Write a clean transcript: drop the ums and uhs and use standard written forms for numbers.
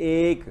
1